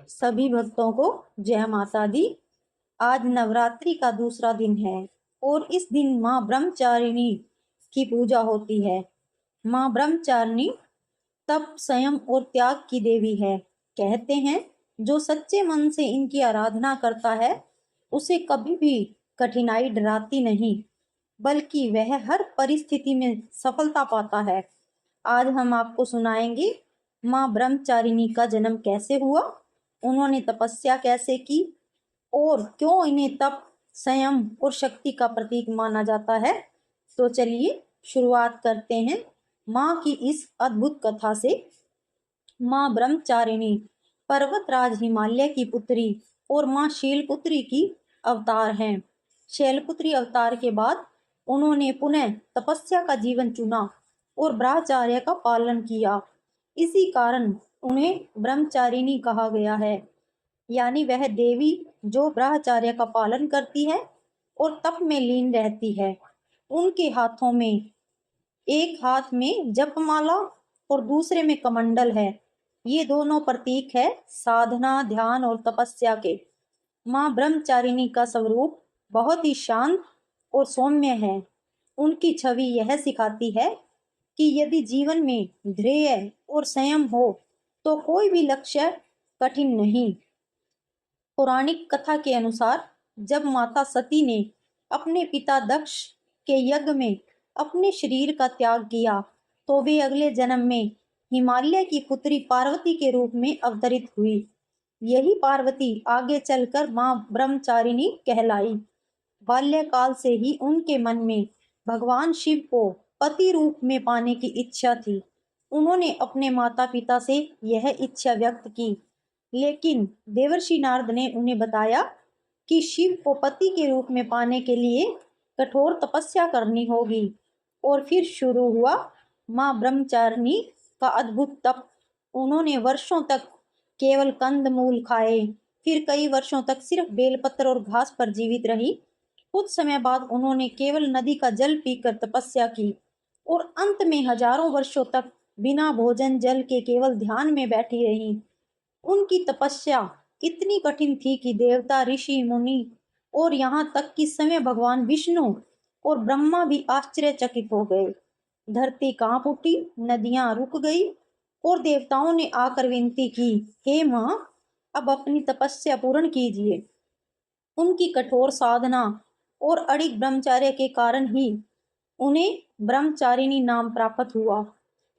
सभी भक्तों को जय माता दी। आज नवरात्रि का दूसरा दिन है और इस दिन माँ ब्रह्मचारिणी की पूजा होती है। माँ ब्रह्मचारिणी तप, संयम और त्याग की देवी है। कहते हैं जो सच्चे मन से इनकी आराधना करता है उसे कभी भी कठिनाई डराती नहीं, बल्कि वह हर परिस्थिति में सफलता पाता है। आज हम आपको सुनाएंगे माँ ब्रह्मचारिणी का जन्म कैसे हुआ, उन्होंने तपस्या कैसे की और क्यों इन्हें तप, संयम और शक्ति का प्रतीक माना जाता है। तो चलिए शुरुआत करते हैं माँ की इस अद्भुत कथा से। माँ ब्रह्मचारिणी पर्वतराज हिमालय की पुत्री और माँ शैलपुत्री की अवतार हैं। शैलपुत्री अवतार के बाद उन्होंने पुनः तपस्या का जीवन चुना और ब्रह्मचर्य का पालन किया। इसी कारण उन्हें ब्रह्मचारिणी कहा गया है, यानी वह देवी जो ब्रह्मचर्य का पालन करती है और तप में लीन रहती है। उनके हाथों में, एक हाथ में जपमाला और दूसरे में कमंडल है। ये दोनों प्रतीक है साधना, ध्यान और तपस्या के। माँ ब्रह्मचारिणी का स्वरूप बहुत ही शांत और सौम्य है। उनकी छवि यह सिखाती है कि यदि जीवन में धैर्य और संयम हो तो कोई भी लक्ष्य कठिन नहीं। पौराणिक कथा के अनुसार जब माता सती ने अपने पिता दक्ष के यज्ञ में अपने शरीर का त्याग किया तो वे अगले जन्म में हिमालय की पुत्री पार्वती के रूप में अवतरित हुई। यही पार्वती आगे चलकर मां ब्रह्मचारिणी कहलाई। बाल्यकाल से ही उनके मन में भगवान शिव को पति रूप में पाने की इच्छा थी। उन्होंने अपने माता पिता से यह इच्छा व्यक्त की, लेकिन देवर्षि नारद ने उन्हें बताया कि शिव को पति के रूप में पाने के लिए कठोर तपस्या करनी होगी। और फिर शुरू हुआ माँ ब्रह्मचारिणी का अद्भुत तप। उन्होंने वर्षों तक केवल कंद मूल खाए, फिर कई वर्षों तक सिर्फ बेलपत्र और घास पर जीवित रही। कुछ समय बाद उन्होंने केवल नदी का जल पीकर तपस्या की और अंत में हजारों वर्षों तक बिना भोजन जल के केवल ध्यान में बैठी रही। उनकी तपस्या इतनी कठिन थी कि देवता, ऋषि, मुनि और यहाँ तक कि स्वयं भगवान विष्णु और ब्रह्मा भी आश्चर्यचकित हो गए। धरती कांप उठी, नदियां रुक गई और देवताओं ने आकर विनती की, हे माँ, अब अपनी तपस्या पूर्ण कीजिए। उनकी कठोर साधना और अड़िग ब्रह्मचर्य के कारण ही उन्हें ब्रह्मचारिणी नाम प्राप्त हुआ।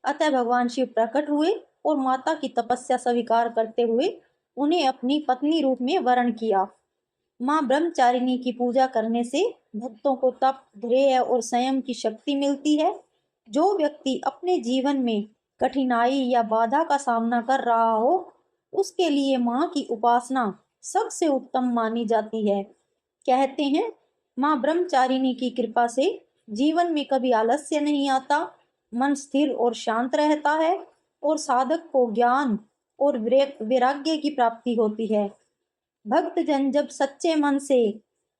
अतः भगवान शिव प्रकट हुए और माता की तपस्या स्वीकार करते हुए उन्हें अपनी पत्नी रूप में वरण किया। माँ ब्रह्मचारिणी की पूजा करने से भक्तों को तप, धैर्य और संयम की शक्ति मिलती है। जो व्यक्ति अपने जीवन में कठिनाई या बाधा का सामना कर रहा हो उसके लिए माँ की उपासना सबसे उत्तम मानी जाती है। कहते हैं माँ ब्रह्मचारिणी की कृपा से जीवन में कभी आलस्य नहीं आता, मन स्थिर और शांत रहता है और साधक को ज्ञान और वैराग्य की प्राप्ति होती है। भक्तजन जब सच्चे मन से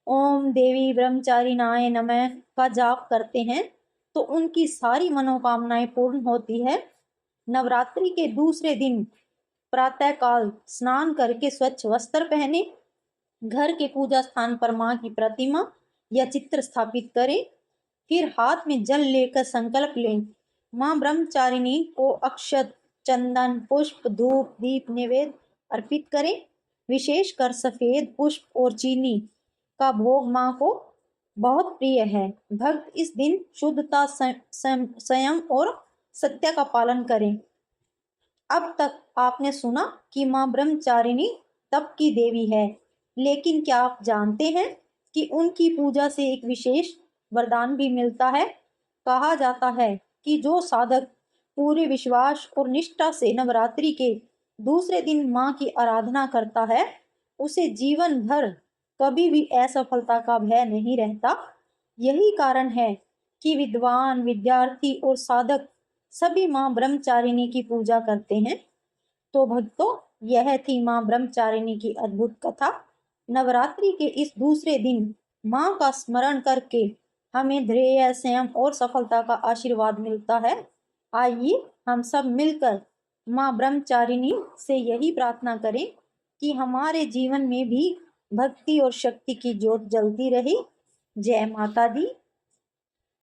ओम देवी ब्रह्मचारिणाय नमः का जाप करते हैं तो उनकी सारी मनोकामनाएं पूर्ण होती है। नवरात्रि के दूसरे दिन प्रातःकाल स्नान करके स्वच्छ वस्त्र पहने, घर के पूजा स्थान पर माँ की प्रतिमा या चित्र स्थापित करें, फिर हाथ में जल लेकर संकल्प लें। माँ ब्रह्मचारिणी को अक्षत, चंदन, पुष्प, धूप, दीप नैवेद्य अर्पित करें। विशेषकर सफेद पुष्प और चीनी का भोग माँ को बहुत प्रिय है। भक्त इस दिन शुद्धता, संयम और सत्य का पालन करें। अब तक आपने सुना कि माँ ब्रह्मचारिणी तप की देवी है, लेकिन क्या आप जानते हैं कि उनकी पूजा से एक विशेष वरदान भी मिलता है। कहा जाता है कि जो साधक पूरे विश्वास और निष्ठा से नवरात्रि के दूसरे दिन माँ की आराधना करता है उसे जीवन भर कभी भी असफलता का भय नहीं रहता। यही कारण है कि विद्वान, विद्यार्थी और साधक सभी माँ ब्रह्मचारिणी की पूजा करते हैं। तो भक्तों, यह थी माँ ब्रह्मचारिणी की अद्भुत कथा। नवरात्रि के इस दूसरे दिन माँ का स्मरण करके हमें धैर्य, संयम और सफलता का आशीर्वाद मिलता है। आइए हम सब मिलकर माँ ब्रह्मचारिणी से यही प्रार्थना करें कि हमारे जीवन में भी भक्ति और शक्ति की ज्योत जलती रहे। जय माता दी।